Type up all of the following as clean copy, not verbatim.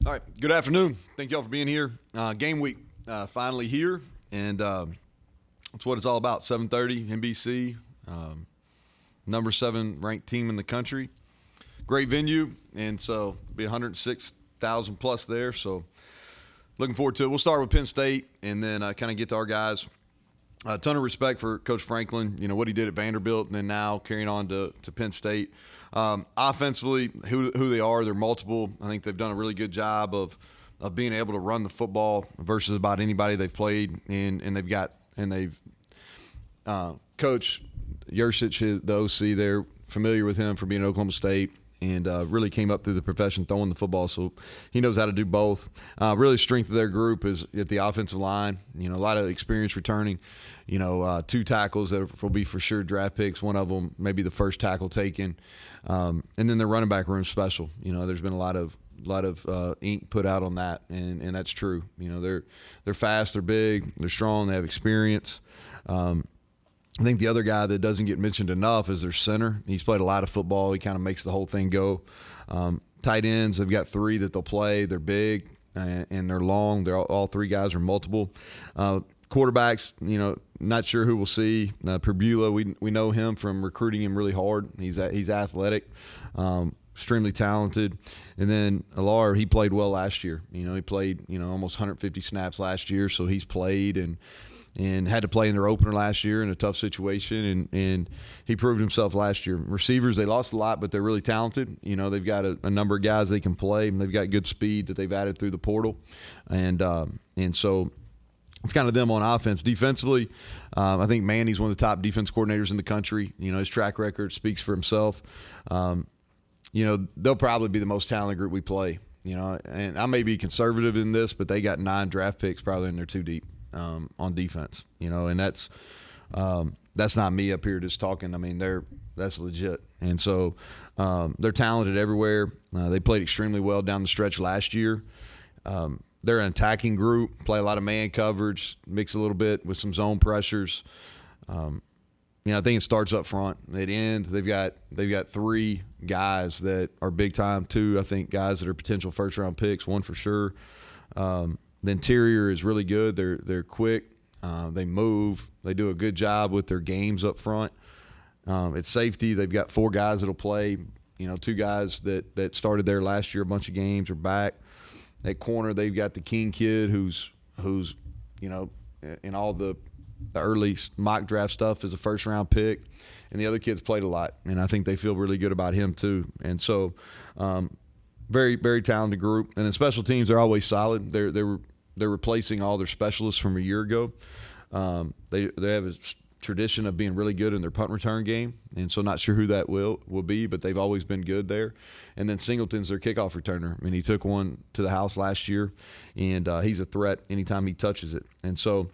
All right, good afternoon. Thank y'all for being here. Game week finally here, and that's what it's all about. 7:30 NBC, number 7 ranked team in the country. Great venue, and so be 106,000 plus there. So looking forward to it. We'll start with Penn State, and then kind of get to our guys. A ton of respect for Coach Franklin. You know what he did at Vanderbilt, and then now carrying on to Penn State. Offensively, who they are, they're multiple. I think they've done a really good job of being able to run the football versus about anybody they've played, and they've Coach Yurcich, the OC, they're familiar with him from being at Oklahoma State, and really came up through the profession throwing the football, so he knows how to do both. Really, strength of their group is at the offensive line. You know, a lot of experience returning. You know, 2 tackles that will be for sure draft picks. One of them maybe the first tackle taken, and then their running back room special. You know, there's been a lot of ink put out on that, and that's true. You know, they're fast, they're big, they're strong, they have experience. I think the other guy that doesn't get mentioned enough is their center. He's played a lot of football. He kind of makes the whole thing go. Tight ends, they've got 3 that they'll play. They're big and they're long. They're all 3 guys are multiple. Quarterbacks, you know, not sure who we'll see. Perbula, we know him from recruiting him really hard. He's athletic, extremely talented. And then Alar, he played well last year. You know, he played, almost 150 snaps last year, so he's played and had to play in their opener last year in a tough situation, and he proved himself last year. Receivers, they lost a lot, but they're really talented. You know, they've got a number of guys they can play, and they've got good speed that they've added through the portal. And so it's kind of them on offense. Defensively, I think Manny's one of the top defense coordinators in the country. You know, his track record speaks for himself. You know, they'll probably be the most talented group we play. You know, and I may be conservative in this, but they got 9 draft picks probably in their 2 deep. On defense, you know, and that's not me up here just talking. I mean, that's legit, and so they're talented everywhere. They played extremely well down the stretch last year. They're an attacking group, play a lot of man coverage, mix a little bit with some zone pressures. You know, I think it starts up front. At end, they've got 3 guys that are big time. 2, I think, guys that are potential first round picks. 1 for sure. The interior is really good. They're quick. They move. They do a good job with their games up front. At safety, they've got 4 guys that'll play. You know, 2 guys that started there last year, a bunch of games, are back. At corner, they've got the King kid who's you know, in all the early mock draft stuff is a first-round pick. And the other kids played a lot, and I think they feel really good about him too. And so very, very talented group. And in special teams, they're always solid. They're replacing all their specialists from a year ago. They have a tradition of being really good in their punt return game, and so not sure who that will be, but they've always been good there. And then Singleton's their kickoff returner. I mean, he took one to the house last year, and he's a threat anytime he touches it. And so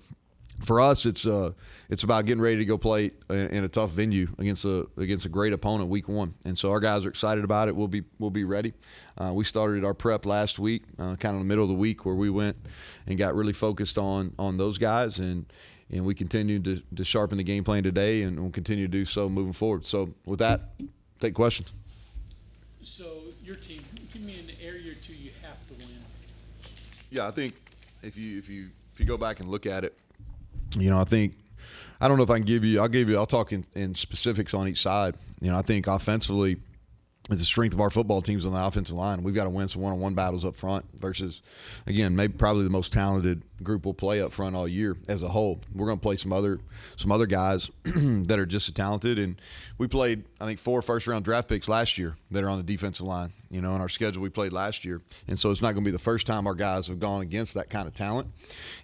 for us, it's about getting ready to go play in a tough venue against a great opponent week 1. And so our guys are excited about it. We'll be ready. We started our prep last week, kind of in the middle of the week, where we went and got really focused on those guys, and we continue to sharpen the game plan today, and we'll continue to do so moving forward. So with that, take questions. So your team, give me an area or 2 you have to win. Yeah, I think if you go back and look at it, you know, I don't know if I can give you. I'll talk in specifics on each side. You know, I think offensively, is the strength of our football teams on the offensive line. We've got to win some one-on-one battles up front versus, again, probably the most talented group we'll play up front all year as a whole. We're going to play some other guys that are just as talented. And we played, I think, 4 first-round draft picks last year that are on the defensive line, you know, in our schedule we played last year. And so it's not going to be the first time our guys have gone against that kind of talent.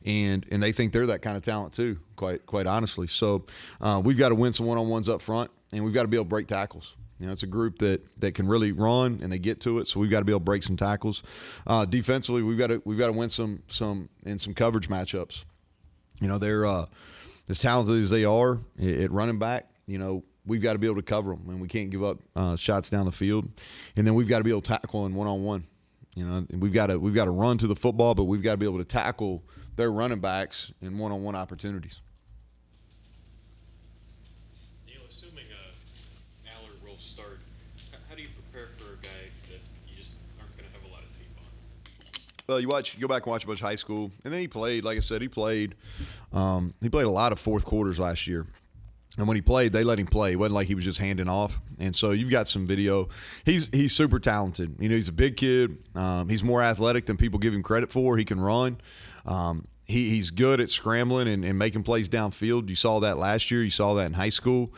And they think they're that kind of talent too, quite honestly. So we've got to win some one-on-ones up front, and we've got to be able to break tackles. You know, it's a group that can really run, and they get to it. So we've got to be able to break some tackles. Defensively, we've got to win some coverage matchups. You know, they're as talented as they are at running back. You know, we've got to be able to cover them, and we can't give up shots down the field. And then we've got to be able to tackle in one-on-one. You know, we've got to run to the football, but we've got to be able to tackle their running backs in one-on-one opportunities. Neal, assuming Allard will start, how do you prepare for a guy that you just aren't going to have a lot of tape on? Well, you go back and watch a bunch of high school, and then he played. Like I said, he played a lot of fourth quarters last year. And when he played, they let him play. It wasn't like he was just handing off. And so you've got some video. He's super talented. You know, he's a big kid. He's more athletic than people give him credit for. He can run. He's good at scrambling and making plays downfield. You saw that last year. You saw that in high school.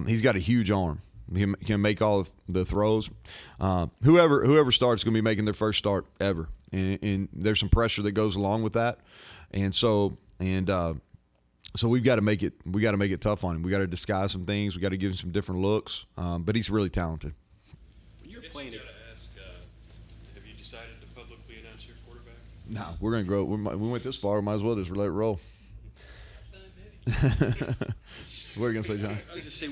He's got a huge arm. He can make all of the throws. Whoever starts is going to be making their first start ever. And there's some pressure that goes along with that. So we've got to make it tough on him. We got to disguise some things. We got to give him some different looks. But he's really talented. When you're playing, you got to ask, have you decided to publicly announce your quarterback? No, we're going to grow. We went this far. We might as well just let it roll. What are you going to say, John? I was just say,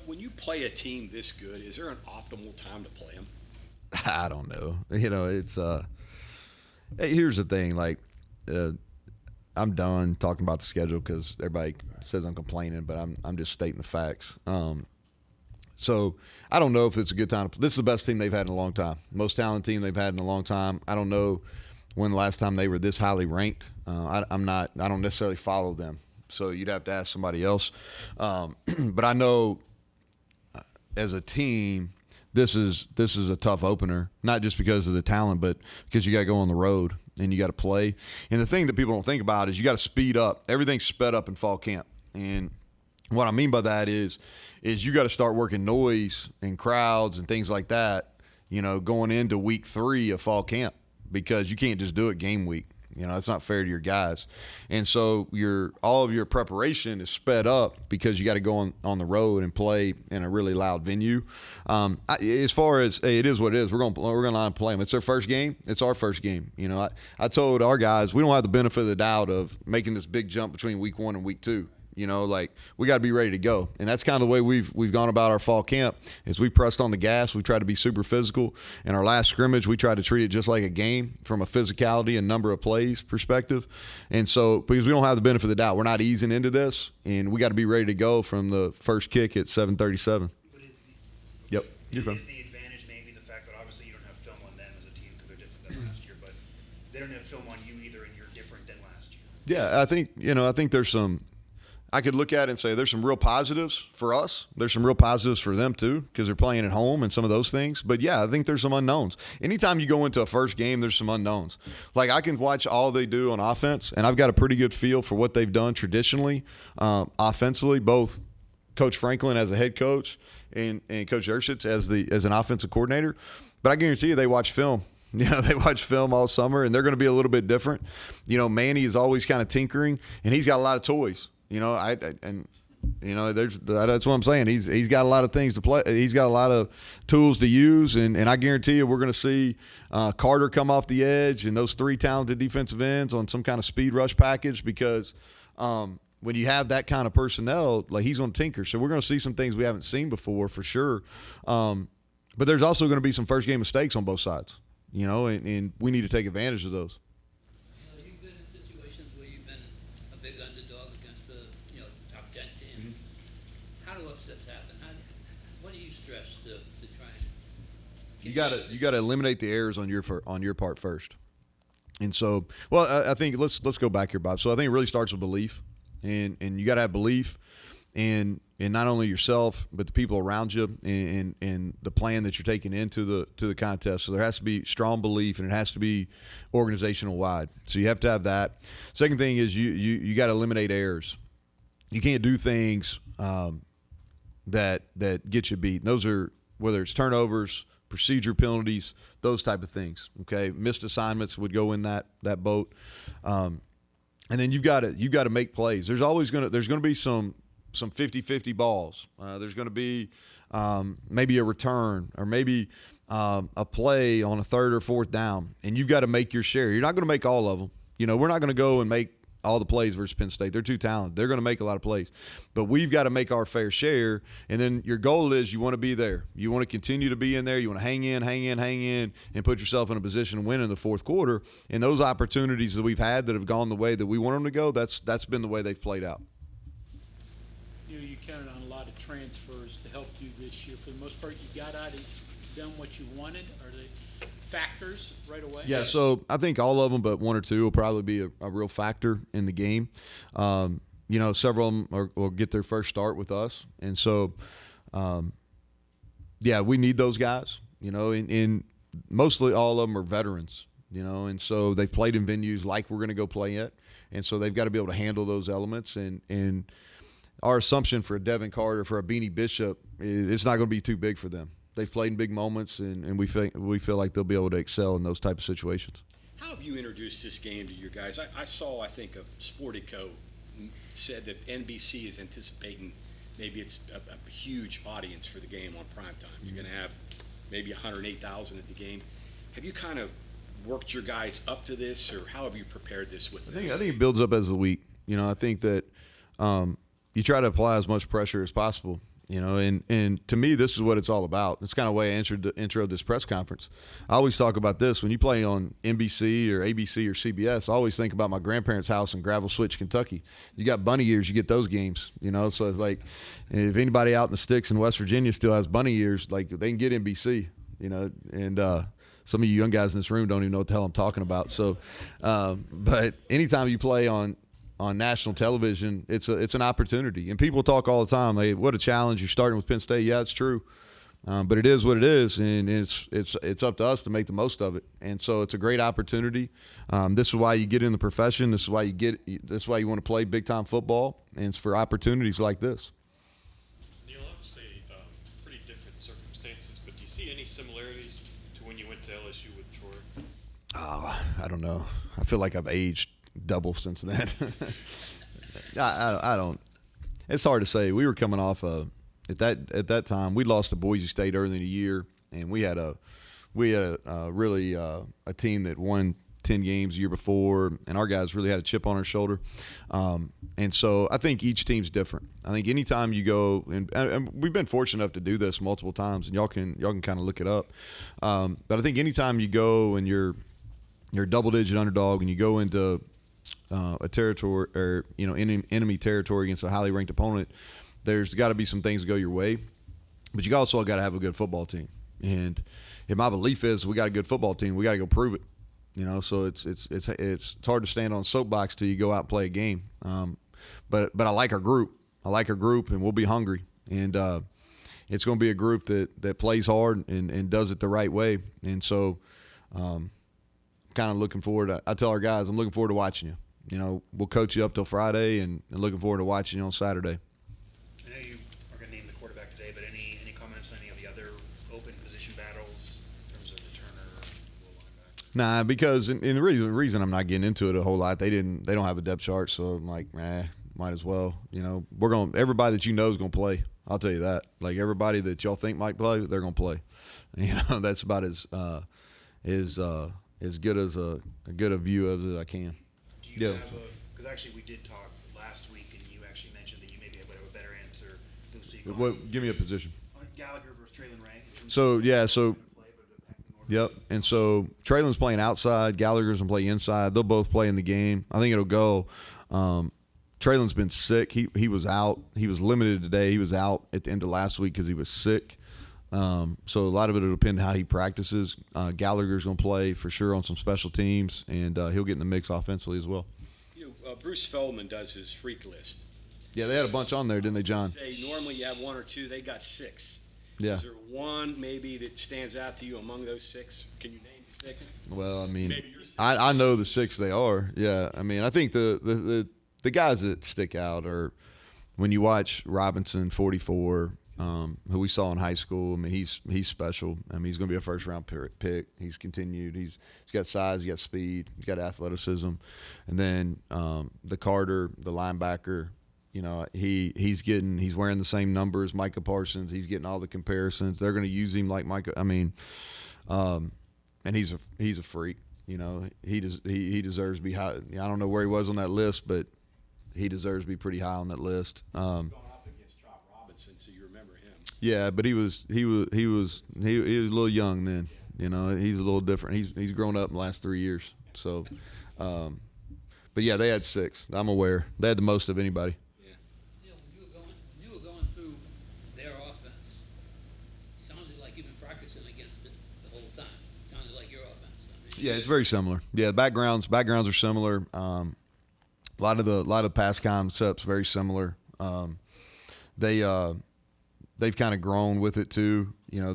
when you play a team this good, is there an optimal time to play them? I don't know. You know, it's hey, here's the thing. Like, I'm done talking about the schedule because everybody says I'm complaining, but I'm just stating the facts. So I don't know if it's a good time. This is the best team they've had in a long time. Most talented team they've had in a long time. I don't know when the last time they were this highly ranked. I don't necessarily follow them. So you'd have to ask somebody else. But I know as a team, this is a tough opener, not just because of the talent, but because you got to go on the road and you got to play. And the thing that people don't think about is you got to speed up. Everything's sped up in fall camp. And what I mean by that is you got to start working noise and crowds and things like that, you know, going into week 3 of fall camp, because you can't just do it game week. You know, that's not fair to your guys. And so all of your preparation is sped up because you got to go on the road and play in a really loud venue. As far as, hey, it is what it is. We're going to line up and play them. It's their first game. It's our first game. You know, I told our guys we don't have the benefit of the doubt of making this big jump between week 1 and week 2. You know, like, we got to be ready to go. And that's kind of the way we've gone about our fall camp is we pressed on the gas. We tried to be super physical. In our last scrimmage, we tried to treat it just like a game from a physicality and number of plays perspective. And so, because we don't have the benefit of the doubt, we're not easing into this, and we got to be ready to go from the first kick at 7:37. Yep. Is the advantage maybe the fact that obviously you don't have film on them as a team because they're different than last year, but they don't have film on you either, and you're different than last year? Yeah, I think there's some – I could look at it and say there's some real positives for us. There's some real positives for them too, because they're playing at home and some of those things. But, yeah, I think there's some unknowns. Anytime you go into a first game, there's some unknowns. Like, I can watch all they do on offense, and I've got a pretty good feel for what they've done traditionally offensively, both Coach Franklin as a head coach and Coach Urshitz as an offensive coordinator. But I guarantee you they watch film. You know, they watch film all summer, and they're going to be a little bit different. You know, Manny is always kind of tinkering, and he's got a lot of toys. You know, that's what I'm saying. He's got a lot of things to play. He's got a lot of tools to use, and I guarantee you we're going to see Carter come off the edge and those 3 talented defensive ends on some kind of speed rush package, because when you have that kind of personnel, like, he's going to tinker. So we're going to see some things we haven't seen before for sure. But there's also going to be some first game mistakes on both sides, you know, and we need to take advantage of those. You've been in situations where you've been a big underdog against the top 10 team. Mm-hmm. How do upsets happen? What do you stress to try and? You got to eliminate the errors on your part first. And so, well, I think let's go back here, Bob. So I think it really starts with belief, and you got to have belief in not only yourself but the people around you and the plan that you're taking into the contest. So there has to be strong belief, and it has to be organizational wide. So you have to have that. Second thing is you got to eliminate errors. You can't do things that get you beat. And those are, whether it's turnovers, procedure penalties, those type of things. Okay, missed assignments would go in that boat. And then you've got to make plays. There's going to be some 50-50 balls. There's going to be maybe a return or maybe a play on a 3rd or 4th down, and you've got to make your share. You're not going to make all of them. You know, we're not going to go and make all the plays versus Penn State. They're too talented. They're going to make a lot of plays. But we've got to make our fair share, and then your goal is you want to be there. You want to continue to be in there. You want to hang in, and put yourself in a position to win in the 4th quarter. And those opportunities that we've had that have gone the way that we want them to go, that's been the way they've played out. You counted on a lot of transfers to help you this year. For the most part, you got out and done what you wanted, or they factors right away? Yeah, so I think all of them, but one or two will probably be a real factor in the game. Several of them will get their first start with us, and so, we need those guys. And mostly all of them are veterans. And so they've played in venues like we're going to go play at, and so they've got to be able to handle those elements. And our assumption for a Devin Carter, for a Beanie Bishop, it's not going to be too big for them. They've played in big moments, and we feel like they'll be able to excel in those type of situations. How have you introduced this game to your guys? I think a Sportico said that NBC is anticipating maybe it's a huge audience for the game on primetime. You're going to have maybe 108,000 at the game. Have you kind of worked your guys up to this, or how have you prepared this with them? I think it builds up as the week. I think that you try to apply as much pressure as possible. And to me, this is what it's all about. It's kind of the way I introed this press conference. I always talk about this. When you play on NBC or ABC or CBS, I always think about my grandparents' house in Gravel Switch, Kentucky. You got bunny ears, you get those games, So it's like, if anybody out in the sticks in West Virginia still has bunny ears, like, they can get NBC, and some of you young guys in this room don't even know what the hell I'm talking about. So, but anytime you play on national television, it's an opportunity. And people talk all the time, hey, what a challenge, you're starting with Penn State. Yeah, it's true. But it is what it is, and it's up to us to make the most of it. And so it's a great opportunity. This is why you get in the profession. This is why you want to play big-time football, and it's for opportunities like this. Neal, obviously, pretty different circumstances, but do you see any similarities to when you went to LSU with Troy? Oh, I don't know. I feel like I've aged double since then. I don't. It's hard to say. We were coming off at that time. We lost to Boise State early in the year, and we had a team that won 10 games the year before, and our guys really had a chip on our shoulder. And so I think each team's different. I think anytime you go, and we've been fortunate enough to do this multiple times, and y'all can kind of look it up. But I think anytime you go and you're a double-digit underdog and you go into a territory or enemy territory against a highly ranked opponent, there's got to be some things that go your way, but you also got to have a good football team. And my belief is we got a good football team. We got to go prove it. So it's hard to stand on a soapbox till you go out and play a game. But I like our group. And we'll be hungry. And it's going to be a group that plays hard and does it the right way. And so kind of looking forward. I tell our guys, I'm looking forward to watching you. We'll coach you up till Friday, and looking forward to watching you on Saturday. I know you are going to name the quarterback today, but any comments on any of the other open position battles in terms of returner, linebacker? Nah, because and the reason I'm not getting into it a whole lot, they don't have a depth chart, so I'm like, might as well. Everybody that is going to play. I'll tell you that. Like, everybody that y'all think might play, they're going to play. That's about as good as a good a view as I can. Do you have because actually we did talk last week, and you actually mentioned that you maybe would have a better answer this week. Give me a position. On Gallagher versus Traylon Ray. Yep. And so Traylon's playing outside, Gallagher's going to play inside. They'll both play in the game. I think it'll go. Traylon's been sick. He was out. He was limited today. He was out at the end of last week because he was sick. So a lot of it will depend on how he practices. Gallagher's going to play for sure on some special teams, and he'll get in the mix offensively as well. Bruce Feldman does his freak list. Yeah, they had a bunch on there, didn't they, John? Normally you have one or two. They got 6. Yeah. Is there one maybe that stands out to you among those 6? Can you name the 6? Well, I mean, Maybe you're 6. I know the 6 they are. Yeah, I mean, I think the guys that stick out are when you watch Robinson, 44. Who we saw in high school. I mean, he's special. I mean, he's going to be a first-round pick. He's continued. He's got size. He's got speed. He's got athleticism. And then the Carter, the linebacker, he's wearing the same number as Micah Parsons. He's getting all the comparisons. They're going to use him like Micah. I mean, and he's a freak. He deserves to be high. I don't know where he was on that list, but he deserves to be pretty high on that list. So you remember him. Yeah, but he was a little young then. He's a little different. He's grown up in the last 3 years. So, but yeah, they had 6. I'm aware they had the most of anybody. Yeah. You were going through their offense. Sounded like you've been practicing against it the whole time. Sounded like your Yeah, it's very similar. Yeah, backgrounds are similar. A lot of the pass concepts very similar. They've kind of grown with it too. You know,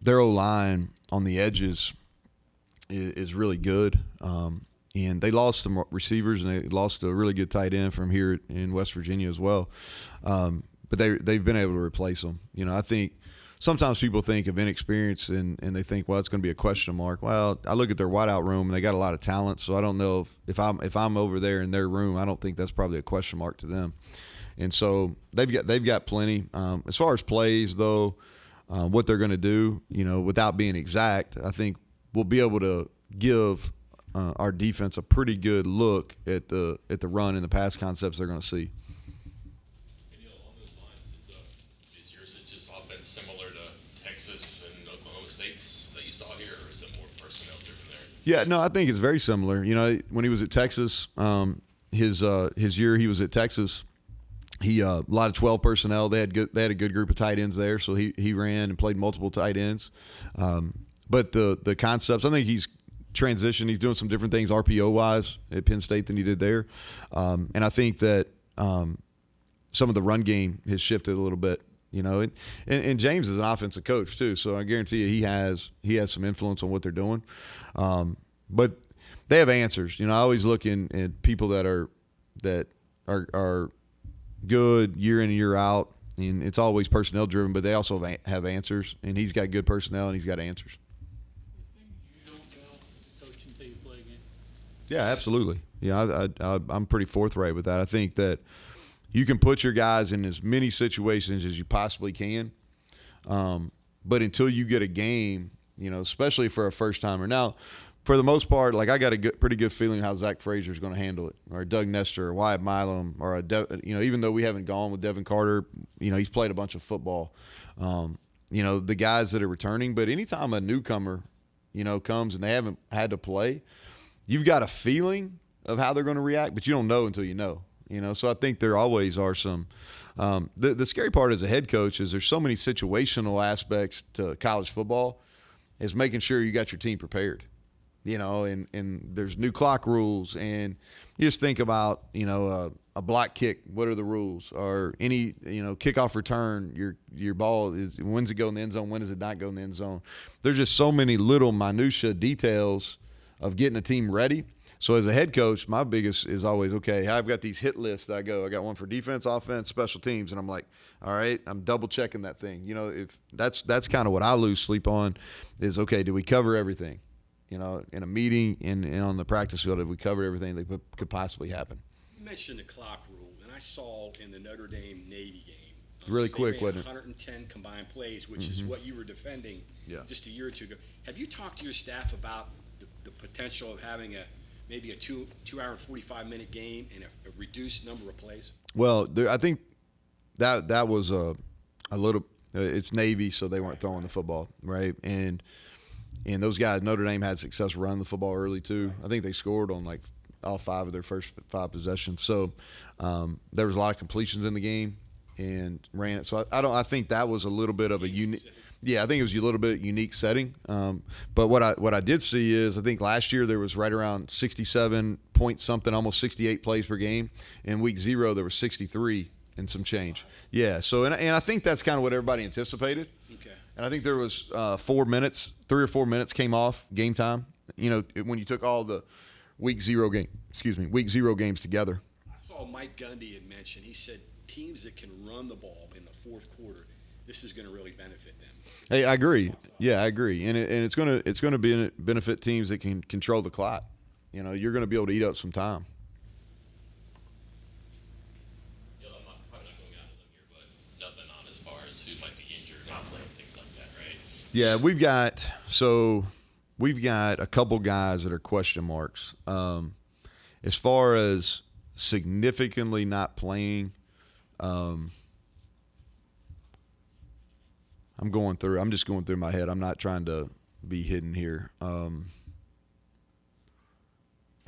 their O-line on the edges is really good. And they lost some receivers, and they lost a really good tight end from here in West Virginia as well. But they've been able to replace them. You know, I think sometimes people think of inexperience and they think, well, it's going to be a question mark. Well, I look at their wideout room, and they got a lot of talent, so I don't know if I'm over there in their room, I don't think that's probably a question mark to them. And so they've got plenty. As far as plays, though, what they're going to do, you know, without being exact, I think we'll be able to give our defense a pretty good look at the run and the pass concepts they're going to see. Neal, along those lines, is yours just offense similar to Texas and Oklahoma State that you saw here, or is it more personnel driven there? Yeah, no, I think it's very similar. You know, when he was at Texas, his year he was at Texas, he a lot of 12 personnel. They had a good group of tight ends there, so he ran and played multiple tight ends. But the concepts, I think he's transitioned. He's doing some different things RPO wise at Penn State than he did there, and I think that some of the run game has shifted a little bit. You know, and James is an offensive coach too, so I guarantee you he has some influence on what they're doing. But they have answers. You know, I always look at people that are good year in and year out, and it's always personnel driven, but they also have answers, and he's got good personnel and he's got answers. You don't know as a coach until you play again. Yeah, absolutely. Yeah, I'm pretty forthright with that. I think that you can put your guys in as many situations as you possibly can, but until you get a game, you know, especially for a first timer. Now, for the most part, like I got a pretty good feeling how Zach Frazier is going to handle it, or Doug Nestor, or Wyatt Milam, or even though we haven't gone with Devin Carter, you know, he's played a bunch of football. You know, the guys that are returning, but anytime a newcomer, you know, comes and they haven't had to play, you've got a feeling of how they're going to react, but you don't know until you know. You know, so I think there always are some. The scary part as a head coach is there's so many situational aspects to college football, is making sure you got your team prepared. You know, and there's new clock rules, and you just think about, you know, a block kick. What are the rules? Or any, you know, kickoff return. Your ball is, when's it go in the end zone? When does it not go in the end zone? There's just so many little minutia details of getting a team ready. So as a head coach, my biggest is always, okay, I've got these hit lists that I got one for defense, offense, special teams, and I'm like, all right, I'm double checking that thing. You know, if that's kind of what I lose sleep on is, okay, do we cover everything? You know, in a meeting and on the practice field, if we covered everything that could possibly happen. You mentioned the clock rule, and I saw in the Notre Dame Navy game. Really they quick, ran wasn't it? 110 combined plays, which is what you were defending just a year or two ago. Have you talked to your staff about the potential of having maybe a 2 hour and 45-minute game and a reduced number of plays? Well, I think that was a little. It's Navy, so they weren't throwing the football, right? And those guys, Notre Dame had success running the football early too. I think they scored on like all 5 of their first 5 possessions. So there was a lot of completions in the game and ran it. So I think that was a little bit of a unique. Yeah, I think it was a little bit unique setting. But what I did see is, I think last year there was right around 67 point something, almost 68 plays per game. In week 0 there was 63 and some change. Yeah. So and I think that's kind of what everybody anticipated. Okay. And I think there was 3 or 4 minutes came off game time. You know, when you took all the week 0 games together. I saw Mike Gundy had mentioned, he said teams that can run the ball in the fourth quarter, this is going to really benefit them. Hey, I agree. Yeah, I agree. And it's going to benefit teams that can control the clock. You know, you're going to be able to eat up some time. I'm probably not going out of them here, but nothing on as far as who might be injured, not playing, things like that, right? Yeah, we've got a couple guys that are question marks. As far as significantly not playing, I'm just going through my head. I'm not trying to be hidden here. I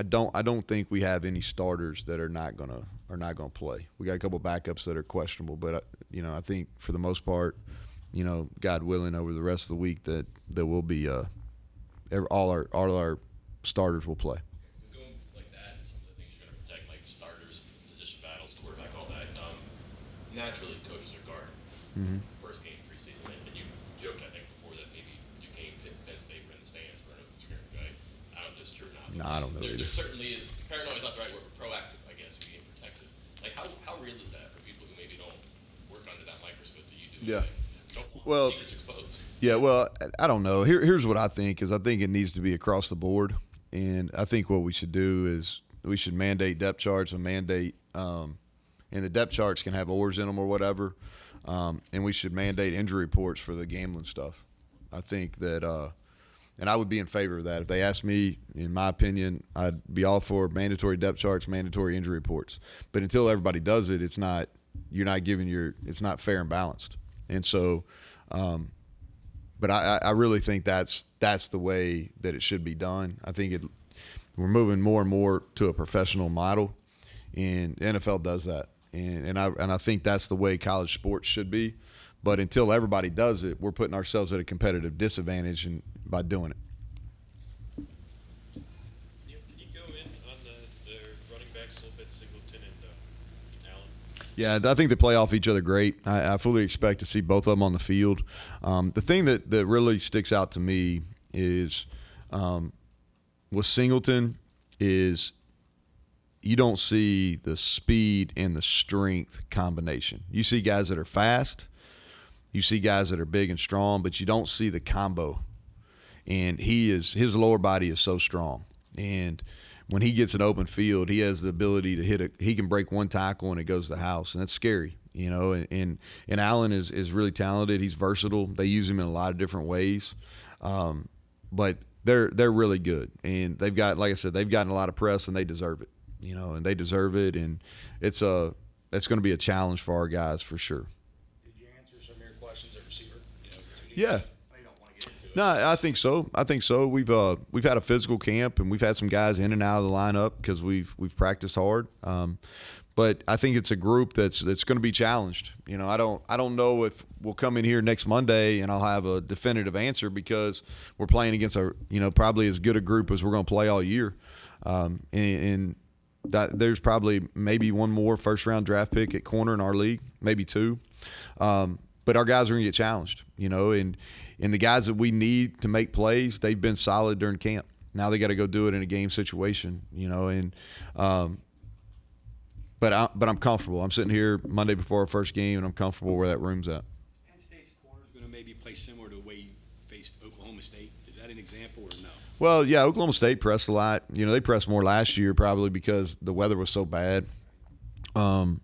don't think we have any starters that are not gonna play. We got a couple backups that are questionable, but I think for the most part, God willing, over the rest of the week that we'll be all our starters will play. Going like that, some of the things you're going to protect, like starters, position battles, quarterback, all that. Naturally, coaches are guard. First game preseason, and you joked, I think, before that maybe Duquesne, Penn State were in the stands for an open scrimmage, right? I don't know if that's true or not. No, I don't know either. There certainly is. Paranoia is not the right word, but proactive, I guess, being protective. Like, how real is that for people who maybe don't work under that microscope that you do? Yeah. Don't want Well, secrets exposed. Yeah, well, I don't know. Here's what I think is I think it needs to be across the board, and I think what we should do is we should mandate depth charts and mandate and the depth charts can have oars in them or whatever, and we should mandate injury reports for the gambling stuff. I think that, and I would be in favor of that. If they asked me, in my opinion, I'd be all for mandatory depth charts, mandatory injury reports. But until everybody does it, it's not not fair and balanced. And so, but I really think that's the way that it should be done. I think we're moving more and more to a professional model, and the NFL does that. And I think that's the way college sports should be. But until everybody does it, we're putting ourselves at a competitive disadvantage by doing it. Neal, can you go in on the running backs a little bit, Singleton and Allen? Yeah, I think they play off each other great. I fully expect to see both of them on the field. The thing that really sticks out to me is with Singleton is you don't see the speed and the strength combination. You see guys that are fast. You see guys that are big and strong, but you don't see the combo. And his lower body is so strong. And when he gets an open field, he has the ability to he can break one tackle and it goes to the house. And that's scary, you know. And Allen is really talented. He's versatile. They use him in a lot of different ways. But they're really good. And they've got, like I said, they've gotten a lot of press and they deserve it, you know, and they deserve it. And it's going to be a challenge for our guys for sure. Did you answer some of your questions at receiver? Yeah. I don't want to get into it. No, I think so. We've had a physical camp and we've had some guys in and out of the lineup because we've practiced hard. But I think it's a group that's going to be challenged. You know, I don't know if we'll come in here next Monday and I'll have a definitive answer because we're playing against probably as good a group as we're going to play all year. And that there's probably maybe one more first-round draft pick at corner in our league, maybe two. But our guys are going to get challenged, you know, and the guys that we need to make plays, they've been solid during camp. Now they got to go do it in a game situation, you know, and but I'm comfortable. I'm sitting here Monday before our first game, and I'm comfortable where that room's at. Penn State's corner is going to maybe play similar to the way you faced Oklahoma State. Is that an example or no? Well, yeah, Oklahoma State pressed a lot. You know, they pressed more last year probably because the weather was so bad. But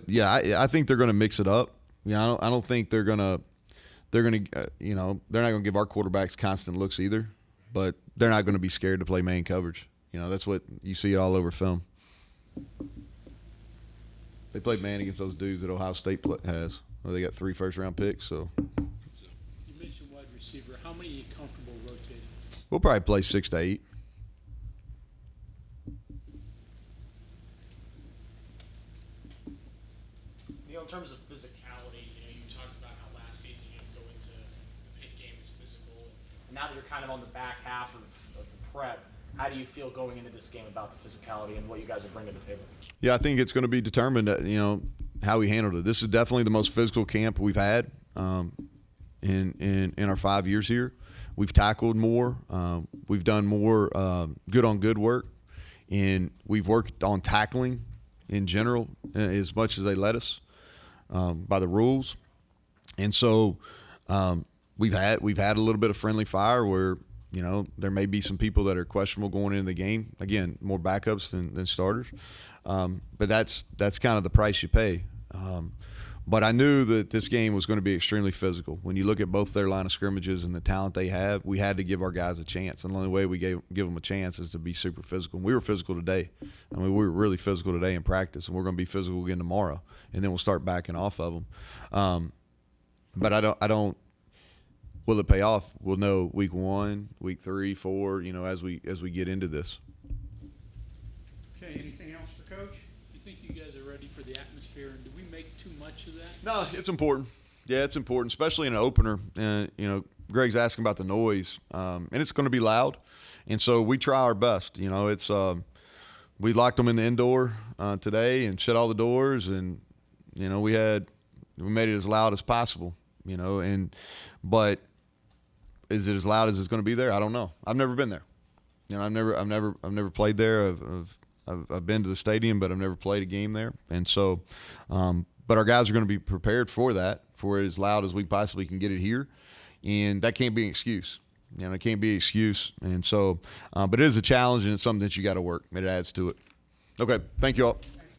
yeah, I think they're going to mix it up. Yeah, I don't think they're gonna they're not gonna give our quarterbacks constant looks either. But they're not going to be scared to play man coverage. You know, that's what you see all over film. They played man against those dudes that Ohio State has. Well, they got 3 first-round picks, so. You mentioned wide receiver. How many are you comfortable rotating? We'll probably play 6 to 8. Neal, in terms of physicality, you talked about how last season you didn't go into the Penn game as physical, and now that you're kind of on the back half of the prep, how do you feel going into this game about the physicality and what you guys are bringing to the table? Yeah, I think it's going to be determined, how we handled it. This is definitely the most physical camp we've had in our 5 years here. We've tackled more. We've done more good-on-good work, and we've worked on tackling in general as much as they let us by the rules. And so we've had a little bit of friendly fire where – there may be some people that are questionable going into the game. Again, more backups than starters. But that's kind of the price you pay. But I knew that this game was going to be extremely physical. When you look at both their line of scrimmages and the talent they have, we had to give our guys a chance. And the only way we give them a chance is to be super physical. And we were physical today. I mean, we were really physical today in practice, and we're going to be physical again tomorrow. And then we'll start backing off of them. But I don't. Will it pay off? We'll know week 1, week 3, 4, as we get into this. Okay, anything else for Coach? You think you guys are ready for the atmosphere, and do we make too much of that? No, it's important. Yeah, it's important, especially in an opener. Greg's asking about the noise, and it's going to be loud, and so we try our best. You know, it's we locked them in the indoor today and shut all the doors, and you know we made it as loud as possible. You know, but is it as loud as it's going to be there? I don't know. I've never been there. You know, I've never played there. I've been to the stadium, but I've never played a game there, and so. But our guys are going to be prepared for that, for it as loud as we possibly can get it here, and that can't be an excuse. You know, it can't be an excuse, and so, but it is a challenge, and it's something that you got to work. It adds to it. Okay, thank you all.